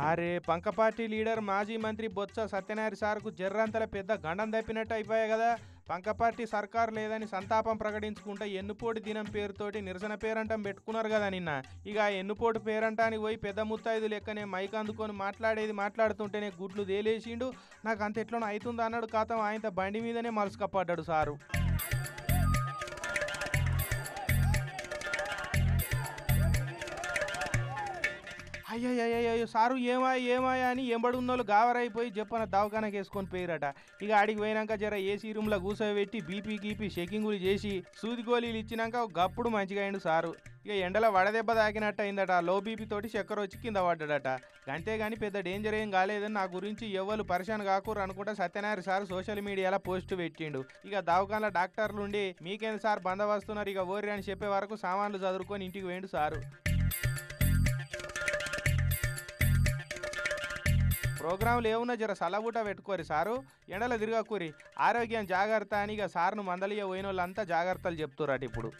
అరే పంక party leader మాజీ మంత్రి బొత్స సత్యనారాయణ సార్కు జర్రంతల పెద్ద గండం తప్పినట్టు అయిపోయాయి కదా. పంక పార్టీ సర్కారు లేదని సంతాపం ప్రకటించుకుంటే ఎన్నుపోటు దినం పేరుతోటి నిరసన పేరంటం పెట్టుకున్నారు కదా నిన్న. ఇక ఆ ఎన్నుపోటు పేరంటానికి పోయి పెద్ద ముత్తైదు లెక్కనే మైక్ అందుకొని మాట్లాడుతుంటేనే గుడ్లు తేలేసిండు. నాకు అంత ఎట్లనో అవుతుంది అన్నాడు. కాతం ఆయన బండి మీదనే మలుసుకప్పడ్డాడు సారు. అయ్యయ్యో సారు ఏమాయా అని ఎంబడున్నోళ్ళు గావరైపోయి చెప్పన దవాఖానకి వేసుకొని పోయిరట. ఇక ఆడికి పోయినాక జర ఏసీ రూమ్లో కూసోబెట్టి బీపీ గీపీ చెకింగులు చేసి సూది గోళీలు ఇచ్చినాక గప్పుడు మంచిగా అయిండు సారు. ఇక ఎండలో వడదెబ్బ తాకినట్టు అయిందట. లో బీపీ తోటి చక్కెర వచ్చి కింద పడ్డాడట. అంతేగాని పెద్ద డేంజర్ ఏం కాలేదని నా గురించి ఎవ్వరు పరిశాన్ కాకూరు అనుకుంటా సత్యనారాయణ సార్ సోషల్ మీడియాలో పోస్ట్ పెట్టిండు. ఇక దవాఖానలో డాక్టర్లు ఉండి మీకేంది సార్ బందవస్తున్నారు ఇక ఓర్రి అని చెప్పే వరకు సామాన్లు చదువుకొని ఇంటికి పోయిండు సారు. ప్రోగ్రాంలు ఏమున్నా జర సలబూట పెట్టుకోరి సారు, ఎండలో తిరగకూరి, ఆరోగ్యం జాగ్రత్త అని ఇక సార్ను మందలియ పోయిన వాళ్ళంతా జాగ్రత్తలు చెప్తుర్రట ఇప్పుడు.